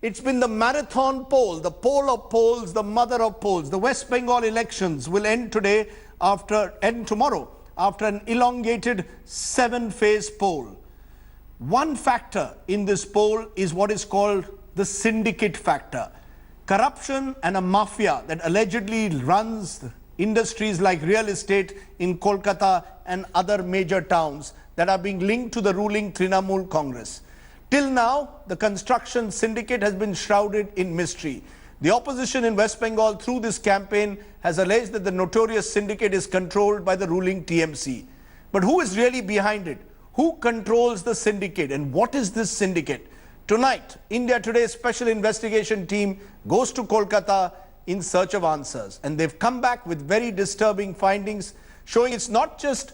It's been the marathon poll, the poll of polls, the mother of polls. The West Bengal elections will end tomorrow after an elongated 7-phase poll. One factor in this poll is what is called the syndicate factor. Corruption and a mafia that allegedly runs industries like real estate in Kolkata and other major towns that are being linked to the ruling Trinamool Congress. Till now, the construction syndicate has been shrouded in mystery. The opposition in West Bengal through this campaign has alleged that the notorious syndicate is controlled by the ruling TMC. But who is really behind it? Who controls the syndicate and what is this syndicate? Tonight, India Today's special investigation team goes to Kolkata in search of answers. And they've come back with very disturbing findings showing it's not just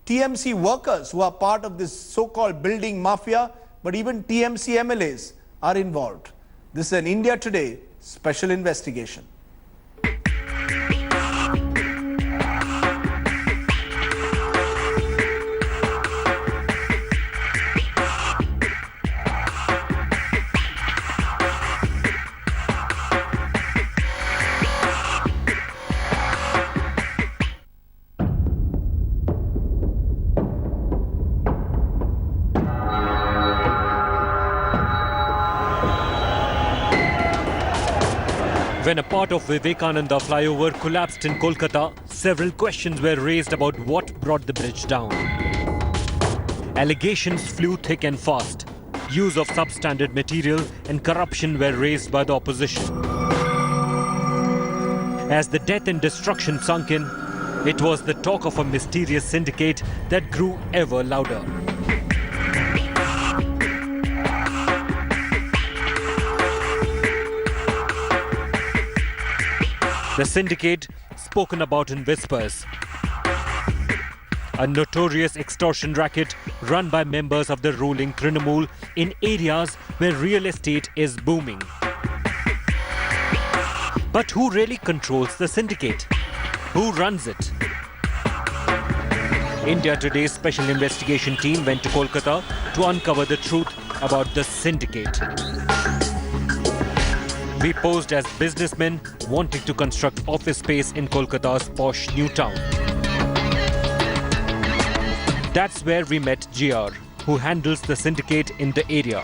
TMC workers who are part of this so-called building mafia, but even TMC MLAs are involved. This is an India Today special investigation. When a part of Vivekananda flyover collapsed in Kolkata, several questions were raised about what brought the bridge down. Allegations flew thick and fast. Use of substandard material and corruption were raised by the opposition. As the death and destruction sunk in, it was the talk of a mysterious syndicate that grew ever louder. The syndicate, spoken about in whispers. A notorious extortion racket run by members of the ruling Trinamool in areas where real estate is booming. But who really controls the syndicate? Who runs it? India Today's special investigation team went to Kolkata to uncover the truth about the syndicate. We posed as businessmen wanting to construct office space in Kolkata's posh new town. That's where we met GR, who handles the syndicate in the area.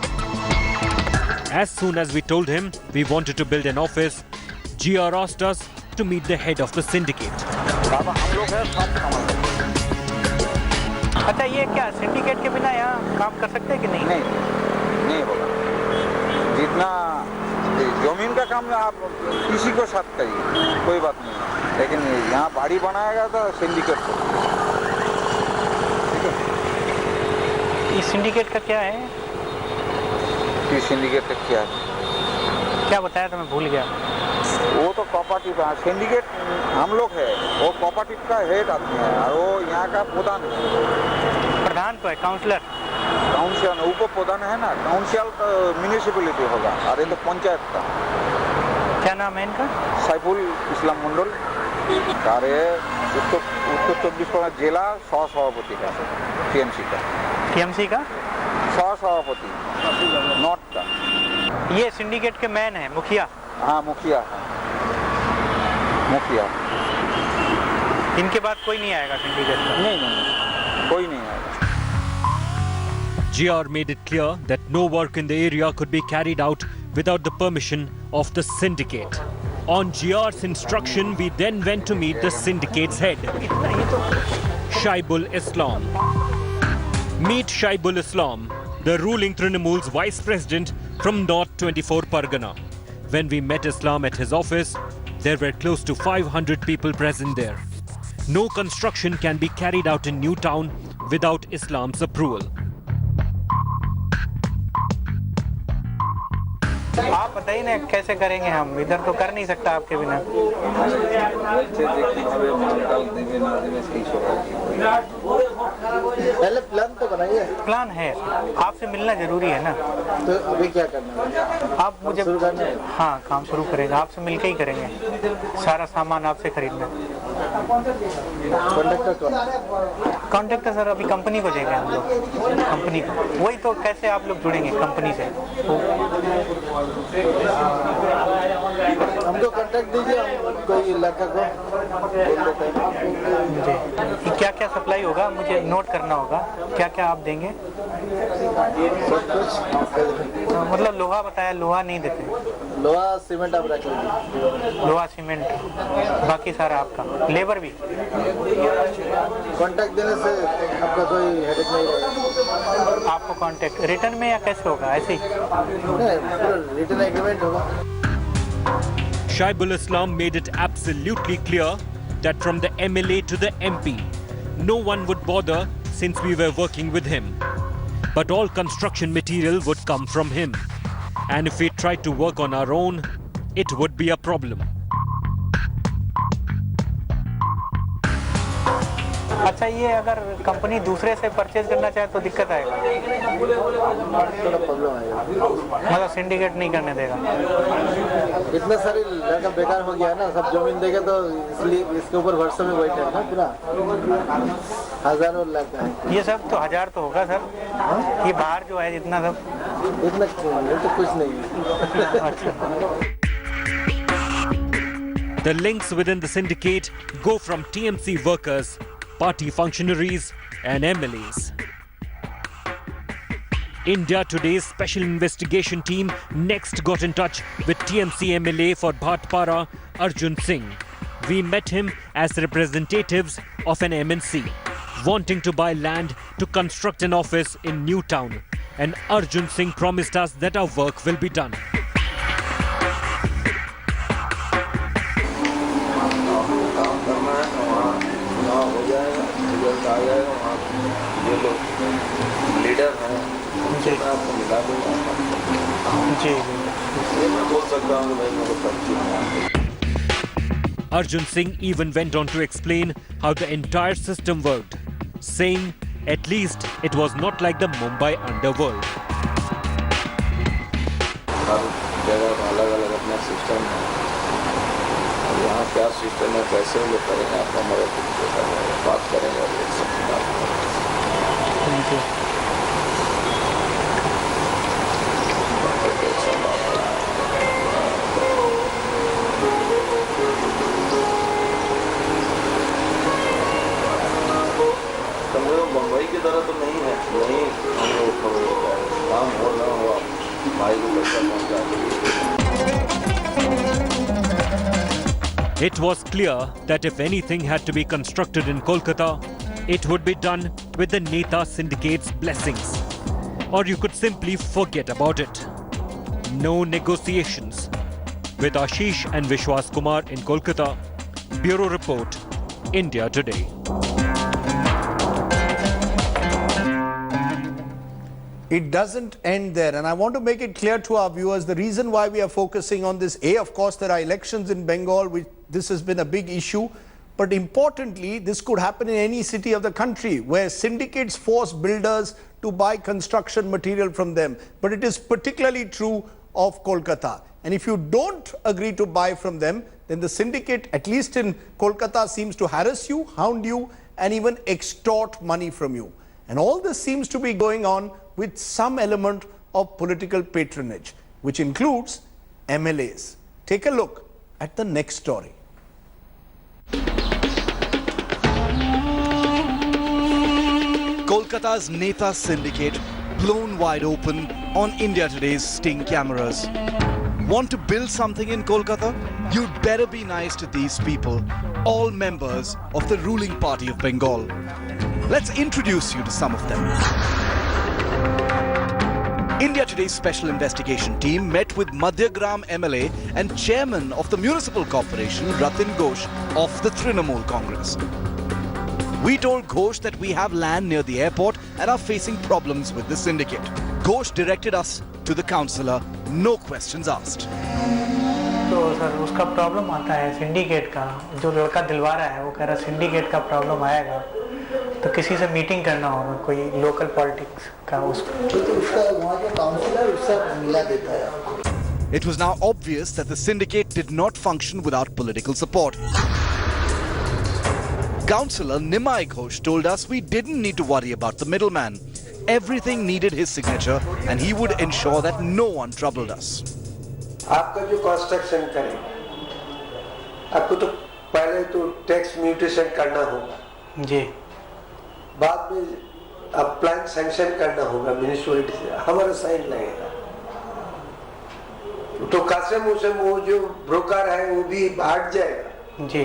As soon as we told him we wanted to build an office, GR asked us to meet the head of the syndicate. अच्छा ये क्या syndicate के बिना यहाँ काम कर सकते हैं कि नहीं? नहीं होगा। जितना जमीन का काम आप किसी को साथ करिए, कोई बात नहीं, लेकिन यहाँ बाड़ी बनाएगा तो सिंडिकेट को। ठीक है? इस सिंडिकेट का क्या है? इस सिंडिकेट का क्या है? क्या बताया तो मैं भूल गया। वो तो कोऑपरेटिव है, सिंडिकेट हम लोग है, वो कोऑपरेटिव का हेड आदमी है और वो यहाँ का प्रधान है। प्रधान तो है, काउंसलर। काउंसिल ऊपर प्रधान है ना, काउंसिल का म्यूनिसिपैलिटी होगा और ये तो पंचायत का। क्या नाम है इनका? सैफुल इस्लाम मंडल। कार्य उत्तर 24 परगना जिला सह सभापति का, टीएमसी का। टीएमसी का? सह सभापति नॉर्थ का। ये सिंडिकेट के मैन है, मुखिया। हाँ मुखिया, मुखिया। इनके बाद कोई नहीं आएगा सिंडिकेट का? नहीं, कोई नहीं आएगा। GR made it clear that no work in the area could be carried out without the permission of the syndicate. On GR's instruction, we then went to meet the syndicate's head, Shaibul Islam. Meet Shaibul Islam, the ruling Trinamool's vice president from North 24 Pargana. When we met Islam at his office, there were close to 500 people present there. No construction can be carried out in New Town without Islam's approval. आप बताइए ना कैसे करेंगे हम? इधर तो कर नहीं सकता आपके बिना। पहले प्लान तो बनाइए, प्लान है, आपसे मिलना जरूरी है ना। तो अभी क्या करना है? आप मुझे शुरू करना है? हाँ, काम शुरू करेंगे, आपसे मिलके ही करेंगे, सारा सामान आपसे खरीदना। कंडक्टर कौन? कॉन्ट्रैक्टर सर अभी कंपनी को देंगे हम लोग, कंपनी को। वही तो, कैसे आप लोग जुड़ेंगे कंपनी से? हमको कांटेक्ट दीजिए, हम कोई लड़का को बोल देते हैं। मुझे क्या क्या सप्लाई होगा मुझे नोट करना होगा, क्या क्या आप देंगे? सब कुछ मतलब लोहा बताया, लोहा नहीं देते। लोहा सीमेंट आप रख लीजिए, लोहा सीमेंट, बाकी सारा आपका, लेबर भी। कांटेक्ट देने से आपका कोई हेडेक नहीं रहेगा। आपको कांटेक्ट रिटर्न में या कैसे होगा, ऐसे ही? नहीं, पूरा रिटर्न एग्रीमेंट होगा। Shaibul Islam made it absolutely clear that from the MLA to the MP, no one would bother since we were working with him. But all construction material would come from him. And if we tried to work on our own, it would be a problem. अच्छा, ये अगर company दूसरे से purchase करना चाहे तो दिक्कत आएगा, थोड़ा प्रॉब्लम आएगा, मतलब सिंडिकेट नहीं करने देगा। इतना सारी लड़का बेकार हो गया है ना, सब जमीन देगा तो इसलिए इसके ऊपर वर्षों में बैठे हैं ना, पूरा हजारों लड़का है। ये सब तो 1000 तो होगा सर, ये बाहर जो है जितना सब, इतना ये तो कुछ नहीं है। अच्छा। The links within the syndicate go from TMC workers, party functionaries and MLAs. India Today's special investigation team next got in touch with TMC MLA for Bhatpara, Arjun Singh. We met him as representatives of an MNC wanting to buy land to construct an office in Newtown, and Arjun Singh promised us that our work will be done. ये लोग leader हैं, उनसे मैं आपको मिला दूंगा। जी, ये मैं बोल सकता हूँ कि भाई मेरे परिचित हैं। Arjun Singh even went on to explain how the entire system worked, saying at least it was not like the Mumbai underworld. हर जगह अलग अलग अपना सिस्टम है, यहाँ क्या सिस्टम है, कैसे वो करेंगे, आप हमारे बात करेंगे और देख सकते हैं। कम से कम मुंबई की तरह तो नहीं है, नहीं हम लोग काम हो ना हुआ भाई को पैसा पहुँचा देंगे। It was clear that if anything had to be constructed in Kolkata, it would be done with the Neta syndicate's blessings. Or you could simply forget about it. No negotiations. With Ashish and Vishwas Kumar in Kolkata, Bureau Report, India Today. It doesn't end there, and I want to make it clear to our viewers the reason why we are focusing on this. Of course, there are elections in Bengal, which this has been a big issue, but importantly, this could happen in any city of the country where syndicates force builders to buy construction material from them. But it is particularly true of Kolkata. And if you don't agree to buy from them, then the syndicate, at least in Kolkata, seems to harass you, hound you, and even extort money from you. And all this seems to be going on with some element of political patronage, which includes MLAs. Take a look at the next story. Kolkata's Neta syndicate blown wide open on India Today's Sting cameras. Want to build something in Kolkata? You'd better be nice to these people, all members of the ruling party of Bengal. Let's introduce you to some of them. India Today's special investigation team met with Madhyagram MLA and chairman of the municipal corporation, Ratin Ghosh, of the Trinamool Congress. We told Ghosh that we have land near the airport and are facing problems with the syndicate. Ghosh directed us to the councillor, no questions asked. तो sir उसका problem आता है syndicate का, जो लड़का दिलवा रहा है वो कह रहा है सिंडिकेट का प्रॉब्लम आएगा, तो किसी से मीटिंग करना होगा, कोई लोकल पॉलिटिक्स का उसको। तो उसका वहाँ जो काउंसिलर उससे मिला देता है आपको। It was now obvious that the syndicate did not function without political support. Councillor Nimai Ghosh told us we didn't need to worry about the middleman. Everything needed his signature and he would ensure that no one troubled us. आपका जो construction करें, आपको तो पहले तो tax mutation करना होगा, जी, बाद में अब प्लान सैंक्शन करना होगा म्यूनिसिपैलिटी से, हमारा साइन लगेगा। तो कसम उसम वो जो ब्रोकर है वो भी हट जाएगा जी,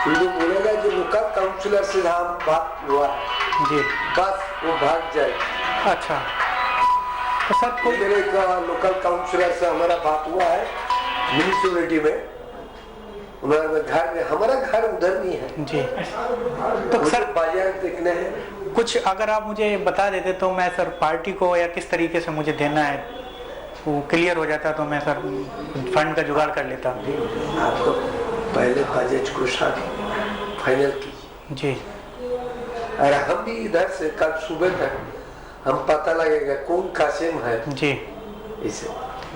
फिर जो बोलेगा जो लोकल काउंसिलर से हम बात हुआ है जी, बस वो भाग जाएगा। अच्छा, तो सर कोई मेरे लोकल काउंसिलर से हमारा बात हुआ है म्यूनिसिपैलिटी में, हमारा घर में, हमारा घर उधर नहीं है जी, तो मुझे सर बाजार देखने हैं। कुछ अगर आप मुझे बता देते तो मैं सर पार्टी को या किस तरीके से मुझे देना है वो क्लियर हो जाता, तो मैं सर फंड का जुगाड़ कर लेता। आपको पहले बजट को फाइनल की जी, और हम भी इधर से कल सुबह तक हम पता लगेगा कौन कासिम है, जी, इसे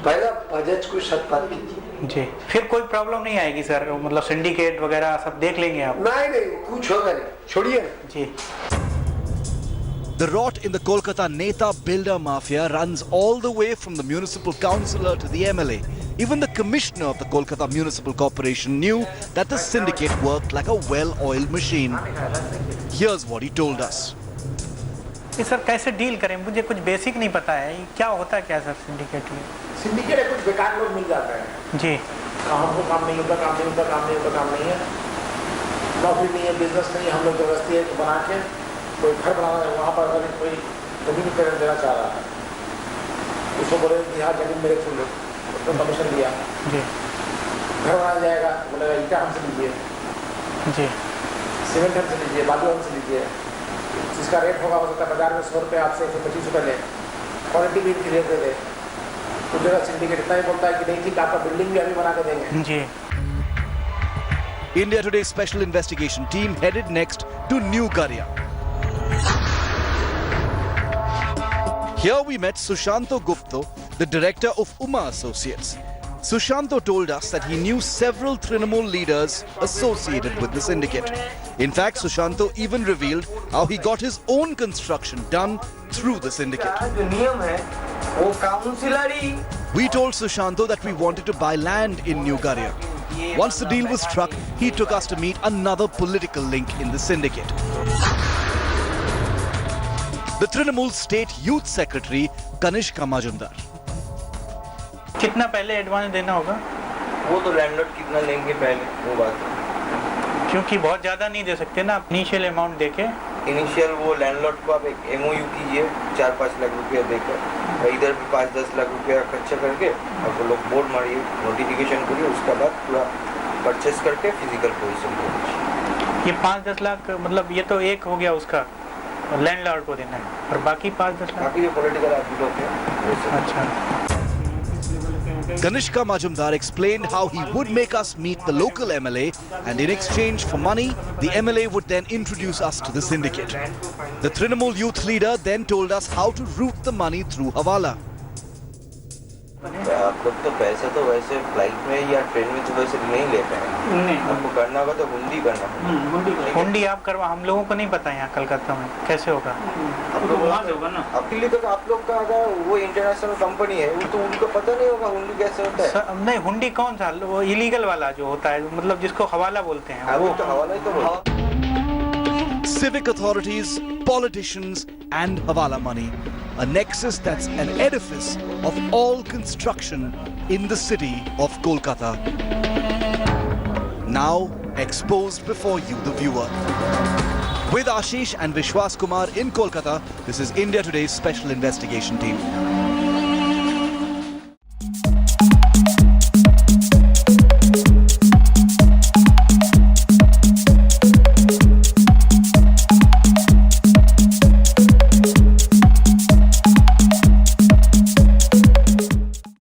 पहला बजट को बात कीजिए। जी, फिर कोई प्रॉब्लम नहीं आएगी सर, मतलब सिंडिकेट वगैरह सब देख लेंगे आप? नहीं नहीं कुछ होगा नहीं, छोड़िए ना। जी, The rot in the Kolkata Neta builder mafia runs all the way from the municipal councillor to the MLA. Even the commissioner of the Kolkata Municipal Corporation knew that the syndicate worked like a well-oiled machine. Here's what he told us. ये sir कैसे deal करें, मुझे कुछ basic नहीं पता है, क्या होता है क्या सर सिंडिकेट में? सिंडिकेट है, कुछ बेकार लोग मिल जाता है जी, हमको काम नहीं होता, काम नहीं होता, काम नहीं होता, काम नहीं है, नौकरी नहीं है, बिजनेस नहीं है, हम लोग जबरदस्ती है बना के कोई घर बनाना है, वहाँ पर अगर कोई जमीन करण देना चाह रहा है उसको बोले कि हाँ जमीन मेरे थ्रू लो, उसको कमीशन दिया, जी, घर बनाया जाएगा, बोलेगा ईटा हमसे लीजिए, जी, सीमेंट हमसे लीजिए, बालू हमसे लीजिए, जिसका रेट होगा हो सकता है बाजार में 100 रुपये, आपसे 125 रुपये ले, क्वालिटी भी इनकी रेट दे दे। कुछ जगह सिंडिकेट इतना ही बोलता है कि नहीं ठीक आपका बिल्डिंग भी अभी बना के देंगे। जी। India Today's special investigation team headed next to New Garia. Here we met Sushanto Gupta, the director of Uma Associates. Sushanto told us that he knew several Trinamool leaders associated with the syndicate. In fact, Sushanto even revealed how he got his own construction done through the syndicate. जो नियम है वो counsellor ही। We told Sushanto that we wanted to buy land in New Garia. Once the deal was struck, he took us to meet another political link in the syndicate. The Trinamool State Youth Secretary, Kanishka Majumdar. कितना पहले advance देना होगा? वो तो landlord कितना लेंगे पहले वो बात है, क्योंकि बहुत ज़्यादा नहीं दे सकते ना, इनिशियल अमाउंट देके। इनिशियल वो लैंडलॉर्ड को आप एक MOU कीजिए 4-5 लाख रुपया देकर, और इधर भी 5-10 लाख रुपया खर्चा करके आपको लोग बोर्ड मारिए, नोटिफिकेशन करिए, उसके बाद पूरा परचेस करके फिजिकल पोजीशन दीजिए। ये 5-10 लाख मतलब ये तो एक हो गया उसका लैंडलॉर्ड को देना है, और बाकी 5-10 लाख बाकी जो पॉलिटिकल आप लोग हैं। अच्छा। Kanishka Majumdar explained how he would make us meet the local MLA, and in exchange for money, the MLA would then introduce us to the syndicate. The Trinamool youth leader then told us how to route the money through Hawala. आप लोग तो पैसा तो वैसे flight में या train में तो वैसे नहीं ले पाएंगे, आपको करना होगा तो हुंडी करना होगा। हुंडी आप करवा, हम लोगों को नहीं पता यहाँ कलकत्ता में कैसे होगा। आप लोग वहाँ से होगा ना, आपके लिए तो आप लोग का अगर वो इंटरनेशनल कंपनी है वो तो उनको पता नहीं होगा हुंडी कैसे होता है। नहीं, हुंडी कौन सा, वो इलीगल वाला जो होता है, मतलब जिसको हवाला बोलते हैं, वो तो हवाला ही तो बोलते हैं। Civic authorities, politicians, and Hawala money. A nexus that's an edifice of all construction in the city of Kolkata. Now exposed before you, the viewer. With Ashish and Vishwas Kumar in Kolkata, this is India Today's special investigation team.